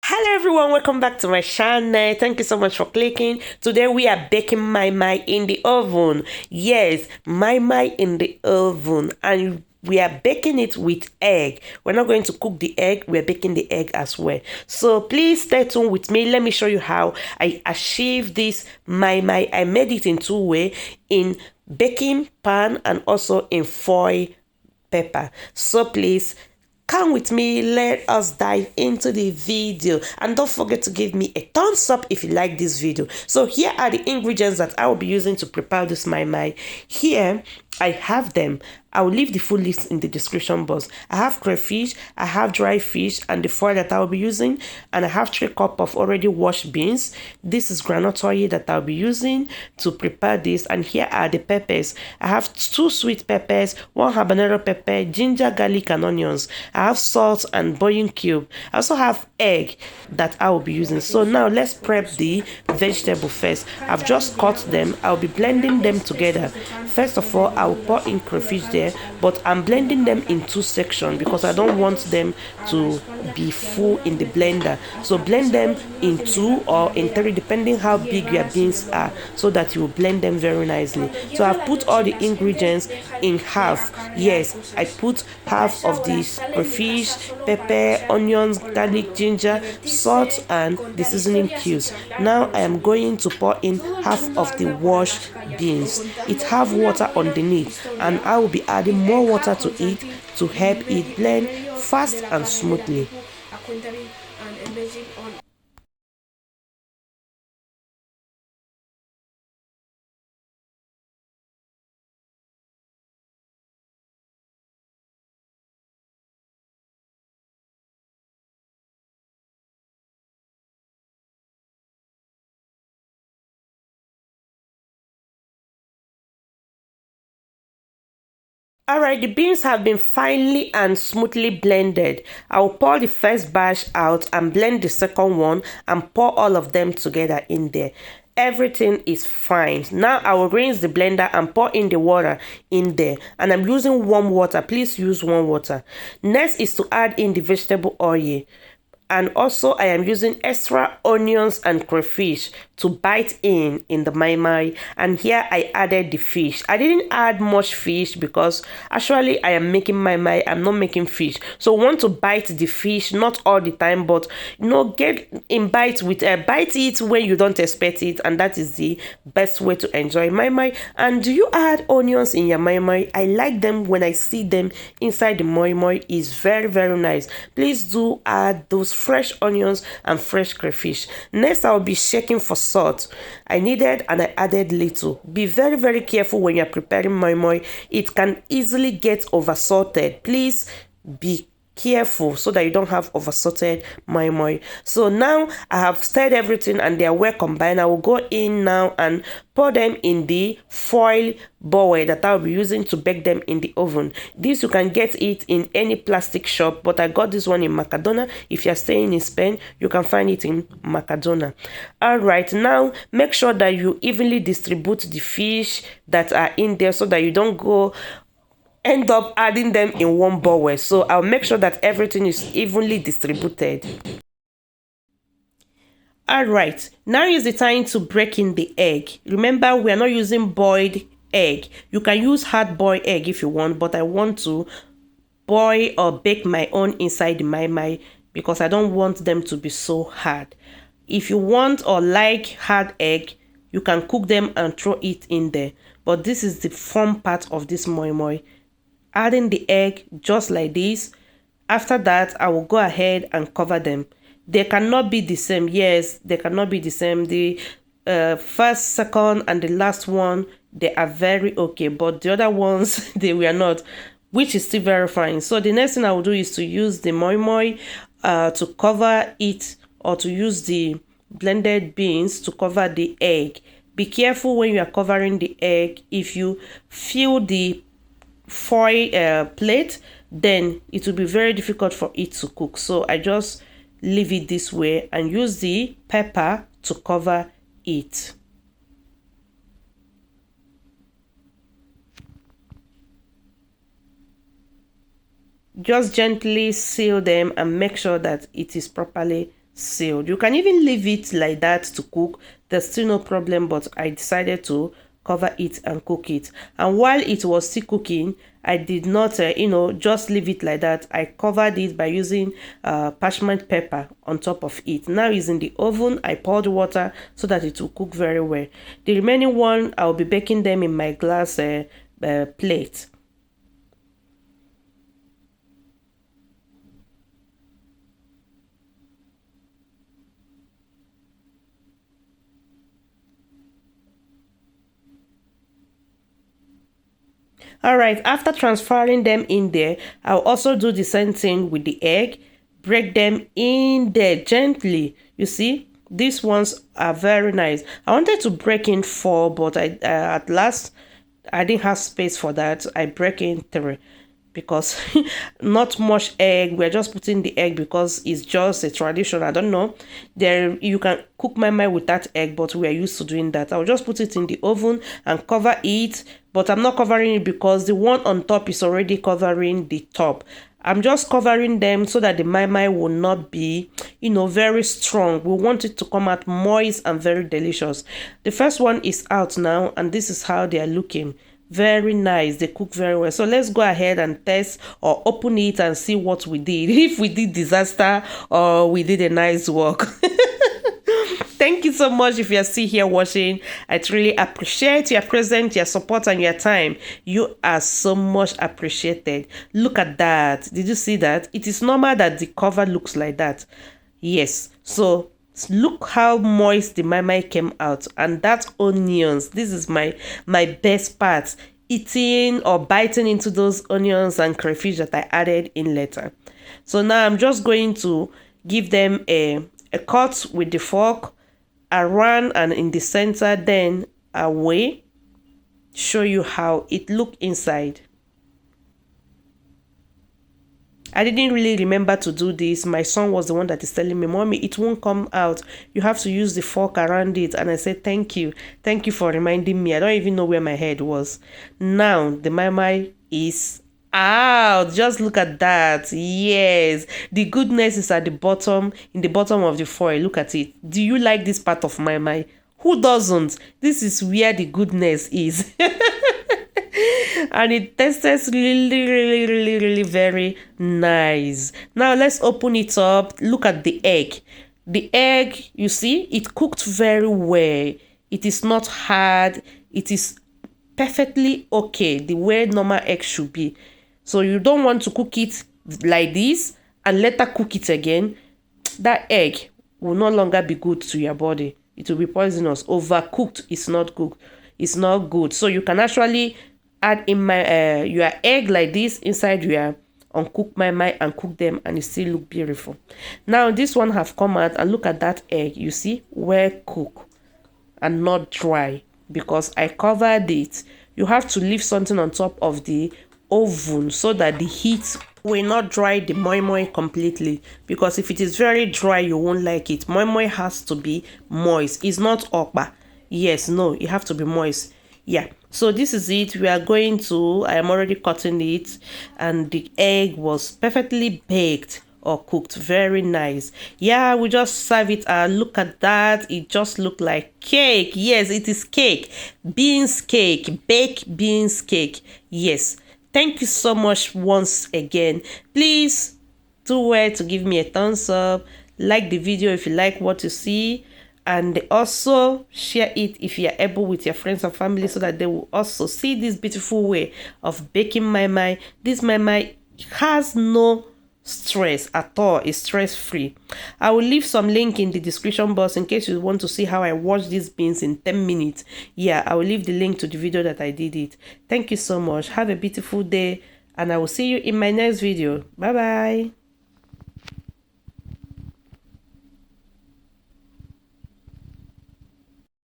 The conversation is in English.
Hello everyone, welcome back to my channel. Thank you so much for clicking. Today we are baking MoiMoi in the oven. Yes, MoiMoi in the oven, and we are baking it with egg. We're not going to cook the egg, we're baking the egg as well. So please stay tuned with me. Let me show you how I achieved this MoiMoi. I made it in two ways, in baking pan and also in foil paper. So please come with me, let us dive into the video, and don't forget to give me a thumbs up if you like this video. So here are the ingredients that I will be using to prepare this MoiMoi. Here I have them. I will leave the full list in the description box. I have crayfish, I have dry fish, and the foil that I will be using, and I have 3 cups of already washed beans. This is groundnut oil that I'll be using to prepare this, and here are the peppers. I have 2 sweet peppers, 1 habanero pepper, ginger, garlic, and onions. I have salt and boiling cube. I also have egg that I will be using. So now let's prep the vegetable first. I've just cut them. I'll be blending them together. First of all, I will pour in crayfish there, but I'm blending them in 2 sections because I don't want them to be full in the blender. So blend them in 2 or in 3 depending how big your beans are, so that you will blend them very nicely. So I've put all the ingredients in half. Yes, I put half of this crayfish, pepper, onions, garlic, ginger, salt, and the seasoning cubes. Now I am going to pour in half of the washed beans. It have water underneath, and I will be adding more water to it to help it blend fast and smoothly. Alright, the beans have been finely and smoothly blended. I will pour the first batch out and blend the second one and pour all of them together in there. Everything is fine. Now I will rinse the blender and pour in the water in there, and I'm using warm water. Please use warm water. Next is to add in the vegetable oil. And also I am using extra onions and crayfish to bite in the MoiMoi. And here I added the fish. I didn't add much fish because actually I am making MoiMoi. I'm not making fish. So want to bite the fish, not all the time, but get in bite with bite it when you don't expect it, and that is the best way to enjoy MoiMoi. And do you add onions in your MoiMoi? I like them when I see them inside the MoiMoi. Is very, very nice. Please do add those fresh onions and fresh crayfish. Next, I'll be checking for salt. I needed and I added little. Be very, very careful when you're preparing MoiMoi. It can easily get over salted. Please be careful so that you don't have oversalted MoiMoi. So now I have stirred everything and they are well combined. I will go in now and pour them in the foil bowl that I'll be using to bake them in the oven. This you can get it in any plastic shop, but I got this one in Mercadona. If you're staying in Spain, you can find it in Mercadona. Alright, now make sure that you evenly distribute the fish that are in there so that you don't end up adding them in one bowl. So I'll make sure that everything is evenly distributed. Alright, now is the time to break in the egg. Remember, we are not using boiled egg. You can use hard boiled egg if you want, but I want to boil or bake my own inside the MoiMoi because I don't want them to be so hard. If you want or like hard egg, you can cook them and throw it in there. But this is the fun part of this MoiMoi. Adding the egg just like this. After that, I will go ahead and cover them. They cannot be the same. Yes, they cannot be the same. The first, second, and the last one, they are very okay, but the other ones they were not, which is still very fine. So the next thing I will do is to use the MoiMoi to cover it, or to use the blended beans to cover the egg. Be careful when you are covering the egg. If you fill the foil plate, then it will be very difficult for it to cook. So I just leave it this way and use the pepper to cover it. Just gently seal them and make sure that it is properly sealed. You can even leave it like that to cook. There's still no problem, but I decided to cover it and cook it. And while it was still cooking, I did not just leave it like that. I covered it by using parchment paper on top of it. Now it's in the oven. I poured water so that it will cook very well. The remaining one, I'll be baking them in my glass plate. All right, after transferring them in there, I'll also do the same thing with the egg. Break them in there gently. You see, these ones are very nice. I wanted to break in 4, but at last I didn't have space for that. I break in 3 because not much egg. We're just putting the egg because it's just a tradition. I don't know. There you can cook my with that egg, but we are used to doing that. I'll just put it in the oven and cover it, but I'm not covering it because the one on top is already covering the top. I'm just covering them so that the mai will not be, very strong. We want it to come out moist and very delicious. The first one is out now, and this is how they are looking. Very nice. They cook very well. So let's go ahead and test or open it and see what we did. If we did disaster or we did a nice work. Thank you so much if you're still here watching. I truly appreciate your presence, your support, and your time. You are so much appreciated. Look at that. Did you see that? It is normal that the cover looks like that. Yes. So look how moist the mai came out, and that onions. This is my best part. Eating or biting into those onions and crayfish that I added in later. So now I'm just going to give them a cut with the fork around and in the center, then away. Show you how it looked inside. I didn't really remember to do this. My son was the one that is telling me, "Mommy, it won't come out. You have to use the fork around it." And I said, "Thank you. Thank you for reminding me. I don't even know where my head was." Now the mai is out. Just look at that. Yes, the goodness is at the bottom, in the bottom of the foil. Look at it. Do you like this part of mai? Who doesn't? This is where the goodness is. And it tastes really very nice. Now let's open it up. Look at the egg. The egg, you see, it cooked very well. It is not hard. It is perfectly okay, the way normal egg should be. So you don't want to cook it like this and later cook it again. That egg will no longer be good to your body. It will be poisonous. Overcooked is not good. It's not good. So you can actually add in your egg like this inside your uncooked mai and cook them, and it still look beautiful. Now this one have come out, and look at that egg. You see, well cooked and not dry because I covered it. You have to leave something on top of the oven so that the heat will not dry the moi completely, because if it is very dry you won't like it. Moi has to be moist. It's not okpa. Yes, no, it have to be moist. Yeah, so this is it. We are going to, I am already cutting it, and the egg was perfectly baked or cooked. Very nice. Yeah, we just serve it. Look at that. It just looked like cake. Yes, it is cake. Beans cake. Baked beans cake. Yes. Thank you so much once again. Please do well to give me a thumbs up. Like the video if you like what you see. And also share it if you are able with your friends and family, so that they will also see this beautiful way of baking mai. This mai has no stress at all. It's stress free. I will leave some link in the description box in case you want to see how I wash these beans in 10 minutes. Yeah, I will leave the link to the video that I did it. Thank you so much. Have a beautiful day, and I will see you in my next video. Bye bye.